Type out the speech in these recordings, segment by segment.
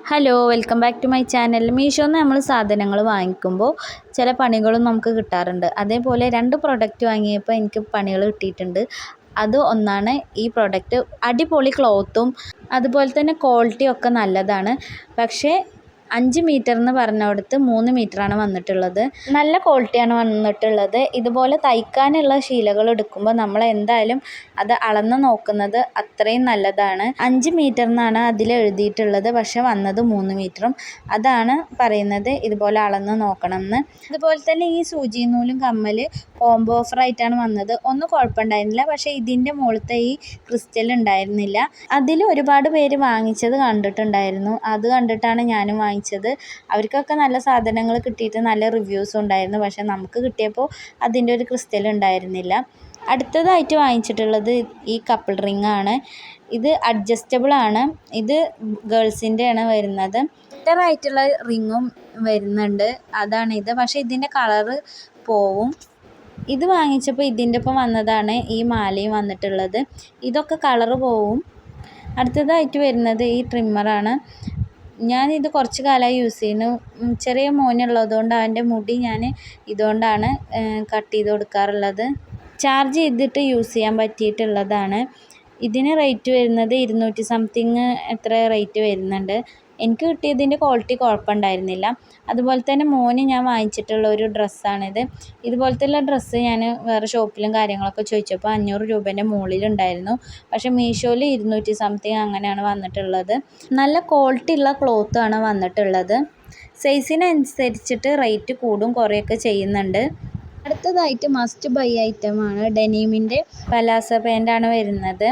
Hello welcome back to my channel. മീഷോന്ന് നമ്മൾ സാധനങ്ങൾ വാങ്ങിക്കുമ്പോൾ ചില പണികളും നമുക്ക് കിട്ടാറുണ്ട്. അതേപോലെ 2 പ്രൊഡക്റ്റ് വാങ്ങിയപ്പോൾ എനിക്ക് പണികൾ കിട്ടിയിട്ടുണ്ട്. അത് ഒന്നാണ് ഈ പ്രൊഡക്റ്റ്. അടിപൊളി ക്ലോത്തും അതുപോലെ തന്നെ ക്വാളിറ്റി ഒക്കെ നല്ലതാണ്. പക്ഷേ 5 മീറ്റർ എന്ന് പറഞ്ഞിടത്ത് 3 മീറ്ററാണ് വന്നിട്ടുള്ളത്. നല്ല ക്വാളിറ്റിയാണ് വന്നിട്ടുള്ളത്. ഇതുപോലെ തയ്ക്കാനുള്ള ശീലകൾ എടുക്കുമ്പോൾ നമ്മൾ എന്തായാലും അത് അളന്ന് നോക്കുന്നത് അത്രയും നല്ലതാണ്. 5 മീറ്റർ എന്നാണ് അതിൽ എഴുതിയിട്ടുള്ളത്, പക്ഷെ വന്നത് 3 മീറ്ററും. അതാണ് പറയുന്നത് ഇതുപോലെ അളന്ന് നോക്കണം എന്ന്. അതുപോലെ തന്നെ ഈ സൂചി നൂലും കമ്മൽ കോംബോ ഓഫറായിട്ടാണ് വന്നത്. ഒന്നും കുഴപ്പമുണ്ടായിരുന്നില്ല, പക്ഷേ ഇതിൻ്റെ മുകളിലത്തെ ഈ ക്രിസ്റ്റൽ ഉണ്ടായിരുന്നില്ല. അതിൽ ഒരുപാട് പേര് വാങ്ങിച്ചത് കണ്ടിട്ടുണ്ടായിരുന്നു. അത് കണ്ടിട്ടാണ് ഞാനും വാങ്ങിച്ചത്. അവർക്കൊക്കെ നല്ല സാധനങ്ങൾ കിട്ടിയിട്ട് നല്ല റിവ്യൂസും ഉണ്ടായിരുന്നു. പക്ഷെ നമുക്ക് കിട്ടിയപ്പോൾ അതിൻ്റെ ഒരു ക്രിസ്റ്റൽ ഉണ്ടായിരുന്നില്ല. അടുത്തതായിട്ട് വാങ്ങിച്ചിട്ടുള്ളത് ഈ കപ്പിൾ റിംഗ് ആണ്. ഇത് അഡ്ജസ്റ്റബിൾ ആണ്. ഇത് ഗേൾസിൻ്റെ ആണ് വരുന്നത്. ബെറ്ററായിട്ടുള്ള റിങ്ങും വരുന്നുണ്ട്, അതാണിത്. പക്ഷേ ഇതിൻ്റെ കളറ് പോവും. ഇത് വാങ്ങിച്ചപ്പോൾ ഇതിൻ്റെ ഒപ്പം വന്നതാണ് ഈ മാലയും വന്നിട്ടുള്ളത്. ഇതൊക്കെ കളറ് പോവും. അടുത്തതായിട്ട് വരുന്നത് ഈ ട്രിമ്മറാണ്. ഞാനിത് കുറച്ച് കാലമായി യൂസ് ചെയ്യുന്നു. ചെറിയ മോനുള്ളതുകൊണ്ട് അവൻ്റെ മുടി ഞാൻ ഇതുകൊണ്ടാണ് കട്ട് ചെയ്ത് കൊടുക്കാറുള്ളത്. ചാർജ് ചെയ്തിട്ട് യൂസ് ചെയ്യാൻ പറ്റിയിട്ടുള്ളതാണ്. ഇതിന് റേറ്റ് വരുന്നത് 200 സംതിങ് എത്ര റേറ്റ് വരുന്നുണ്ട്. എനിക്ക് കിട്ടിയതിൻ്റെ ക്വാളിറ്റി കുഴപ്പമുണ്ടായിരുന്നില്ല. അതുപോലെ തന്നെ മോന് ഞാൻ വാങ്ങിച്ചിട്ടുള്ള ഒരു ഡ്രസ്സാണിത്. ഇതുപോലത്തെയുള്ള ഡ്രസ്സ് ഞാൻ വേറെ ഷോപ്പിലും കാര്യങ്ങളൊക്കെ ചോദിച്ചപ്പോൾ 500 രൂപേൻ്റെ മുകളിലുണ്ടായിരുന്നു. പക്ഷേ മീഷോയിൽ 200 സംതിങ് അങ്ങനെയാണ് വന്നിട്ടുള്ളത്. നല്ല ക്വാളിറ്റി ഉള്ള ക്ലോത്താണ് വന്നിട്ടുള്ളത്. സൈസിനനുസരിച്ചിട്ട് റേറ്റ് കൂടും കുറയൊക്കെ ചെയ്യുന്നുണ്ട്. അടുത്തതായിട്ട് മസ്റ്റ് ബൈ ഐറ്റമാണ്. ഡെനീമിൻ്റെ പലാസ പാൻ്റാണ് വരുന്നത്.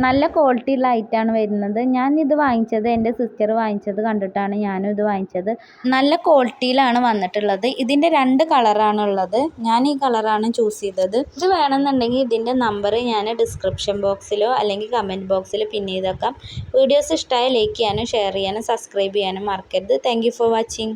നല്ല ക്വാളിറ്റി ഉള്ള ഐറ്റമാണ് വരുന്നത്. ഞാനിത് വാങ്ങിച്ചത് എൻ്റെ സിസ്റ്റർ വാങ്ങിച്ചത് കണ്ടിട്ടാണ് ഞാനും ഇത് വാങ്ങിച്ചത്. നല്ല ക്വാളിറ്റിയിലാണ് വന്നിട്ടുള്ളത്. ഇതിൻ്റെ 2 കളറാണുള്ളത്. ഞാൻ ഈ കളറാണ് ചൂസ് ചെയ്തത്. ഇത് വേണമെന്നുണ്ടെങ്കിൽ ഇതിൻ്റെ നമ്പർ ഞാൻ ഡിസ്ക്രിപ്ഷൻ ബോക്സിലോ അല്ലെങ്കിൽ കമൻറ്റ് ബോക്സിൽ പിൻ ചെയ്തേക്കാം. വീഡിയോസ് ഇഷ്ടമായ ലൈക്ക് ചെയ്യാനും ഷെയർ ചെയ്യാനും സബ്സ്ക്രൈബ് ചെയ്യാനും മറക്കരുത്. Thank you for watching.